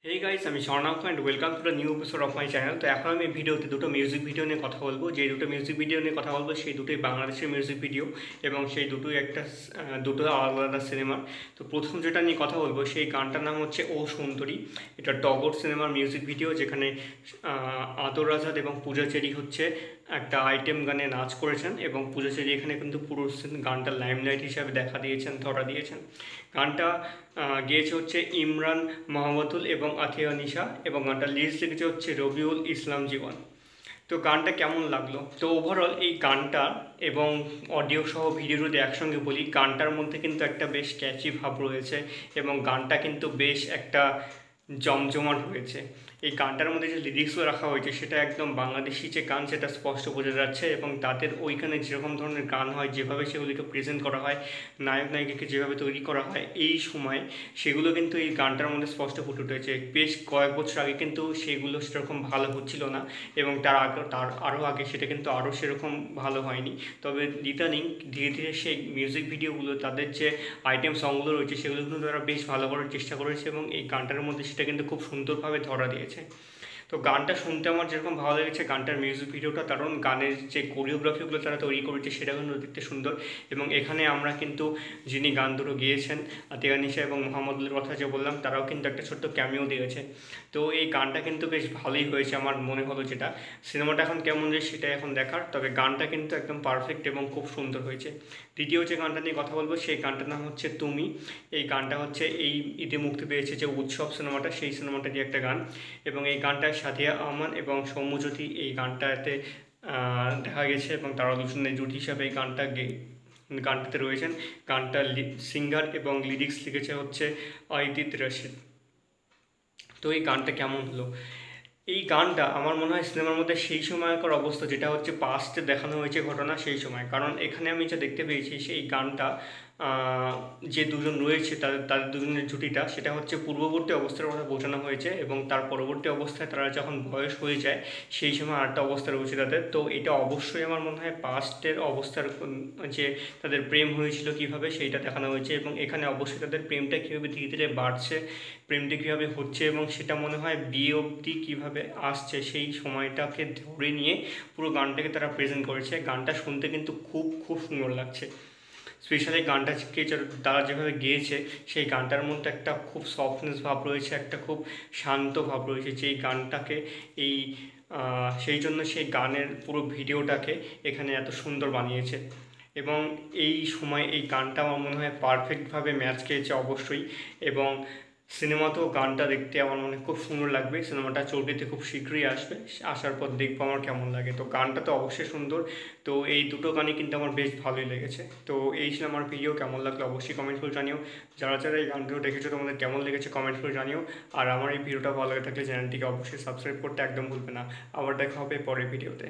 Hey guys, আমি স্বর্ণাঙ্ক and welcome to the new episode of my channel। তো এখন আমি ভিডিওতে দুটো মিউজিক ভিডিও নিয়ে কথা বলবো। যে দুটো মিউজিক ভিডিও নিয়ে কথা বলবো সেই দুটোই বাংলাদেশের মিউজিক ভিডিও এবং সেই দুটোই দুটো আলাদা আলাদা সিনেমার। তো প্রথম যেটা নিয়ে কথা বলবো সেই গানটার নাম হচ্ছে ও সুন্দরী। এটা টগর সিনেমার মিউজিক ভিডিও, যেখানে আতর আজাদ এবং পূজা চেরি হচ্ছে একটা আইটেম গানে নাচ করেছেন এবং পূজা চেরি এখানে কিন্তু পুরো গানটা লাইমলাইট হিসাবে দেখা দিয়েছেন, ধরা দিয়েছেন। গানটা গেয়েছে হচ্ছে ইমরান মাহমুদুল এবং আথিয়া নিশা এবং গানটা লিরিক্স লিখেছে হচ্ছে রবিউল ইসলাম জীবন। তো গানটা কেমন লাগলো? তো ওভারঅল এই গানটা এবং অডিও সহ ভিডিও যদি একসঙ্গে বলি, গানটার মধ্যে কিন্তু একটা বেশ ক্যাচি ভাব রয়েছে এবং গানটা কিন্তু বেশ একটা জমজমাট হয়েছে। এই গানটার মধ্যে যে লিরিক্সও রাখা হয়েছে সেটা একদম বাংলাদেশি যে গান সেটা স্পষ্ট বোঝা যাচ্ছে এবং তাদের ওইখানে যেরকম ধরনের গান হয়, যেভাবে সেগুলিকে প্রেজেন্ট করা হয়, নায়ক নায়িকাকে যেভাবে তৈরি করা হয় এই সময়, সেগুলো কিন্তু এই গানটার মধ্যে স্পষ্ট ফুটে উঠেছে। বেশ কয়েক বছর আগে কিন্তু সেগুলো সেরকম ভালো হচ্ছিল না এবং তার আরও আগে সেটা কিন্তু আরও সেরকম ভালো হয়নি। তবে ইদানিং ধীরে ধীরে সেই মিউজিক ভিডিওগুলো, তাদের যে আইটেম সংগুলো রয়েছে সেগুলো কিন্তু তারা বেশ ভালো করার চেষ্টা করেছে এবং এই গানটার মধ্যে সেটা কিন্তু খুব সুন্দরভাবে ধরা দিয়েছে। তো গানটা শুনতে আমার যেরকম ভালো লেগেছে, গানটার মিউজিক ভিডিওটা, কারণ গানের যে কোরিওগ্রাফিগুলো তারা তৈরি করেছে সেটা কিন্তু দেখতে সুন্দর এবং এখানে আমরা কিন্তু যিনি গান দুটো গেয়েছেন আতিয়া নিশা এবং মোহাম্মদুলের কথা যে বললাম, তারাও কিন্তু একটা ছোট্ট ক্যামিও দিয়েছে। তো এই গানটা কিন্তু বেশ ভালোই হয়েছে আমার মনে হলো। যেটা সিনেমাটা এখন কেমন যায় সেটা এখন দেখার, তবে গানটা কিন্তু একদম পারফেক্ট এবং খুব সুন্দর হয়েছে। দ্বিতীয় যে গানটা নিয়ে কথা বলবো সেই গানটার নাম হচ্ছে তুমি। এই গানটা হচ্ছে এই ঈদে মুক্তি পেয়েছে যে উৎসব সিনেমাটা, সেই সিনেমাটা দিয়ে একটা গান এবং এই গানটায় সাদিয়া আমান এবং সৌম্যজ্যোতি এই গানটাতে দেখা গেছে এবং তারা দুজনে জুটি হিসাবে এই গানটাতে রয়েছেন। গানটার সিঙ্গার এবং লিরিক্স লিখেছে হচ্ছে আইদিত রশিদ। তো এই গানটা কেমন হলো? এই গানটা আমার মনে হয় সিনেমার মধ্যে সেই সময়কার অবস্থা, যেটা হচ্ছে পাস্টে দেখানো হয়েছে ঘটনা সেই সময়, কারণ এখানে আমি যা দেখতে পেয়েছি সেই গানটা যে দুজন রয়েছে তাদের তাদের দুজনের জুটিটা, সেটা হচ্ছে পূর্ববর্তী অবস্থার কথা বোঝানো হয়েছে এবং তার পরবর্তী অবস্থায় তারা যখন বয়স হয়ে যায় সেই সময় আরেকটা অবস্থা রয়েছে তাদের। তো এটা অবশ্যই আমার মনে হয় পাস্টের অবস্থার যে তাদের প্রেম হয়েছিল কীভাবে সেইটা দেখানো হয়েছে এবং এখানে অবশ্যই তাদের প্রেমটা কীভাবে ধীরে ধীরে বাড়ছে, প্রেমটা কীভাবে হচ্ছে এবং সেটা মনে হয় বিয়ে অবধি কীভাবে আসছে সেই সময়টাকে ধরে নিয়ে পুরো গানটাকে তারা প্রেজেন্ট করেছে। গানটা শুনতে কিন্তু খুব খুব সুন্দর লাগছে। স্পেশালি গানটাকে তারা যেভাবে গেয়েছে সেই গানটার মধ্যে একটা খুব সফটনেস ভাব রয়েছে, একটা খুব শান্ত ভাব রয়েছে যেই গানটাকে এই সেই জন্য সেই গানের পুরো ভিডিওটাকে এখানে এত সুন্দর বানিয়েছে এবং এই সময় এই গানটা আমার মনে হয় পারফেক্টভাবে ম্যাচ খেয়েছে অবশ্যই। এবং সিনেমাতেও গানটা দেখতে আমার মনে খুব সুন্দর লাগবে। সিনেমাটা চলতিতে খুব শীঘ্রই আসবে, আসার পর দেখবো আমার কেমন লাগে। তো গানটা তো অবশ্যই সুন্দর। তো এই দুটো গানই কিন্তু আমার বেশ ভালোই লেগেছে। তো এই ছিল আমার ভিডিও, কেমন লাগলো অবশ্যই কমেন্ট করে জানিও। যারা যারা এই গানগুলো দেখেছো তোমাদের কেমন লেগেছে কমেন্ট করে জানিও। আর আমার এই ভিডিওটা ভালো লাগে থাকলে চ্যানেলটিকে অবশ্যই সাবস্ক্রাইব করতে একদম ভুলবে না। আবার দেখা হবে পরের ভিডিওতে।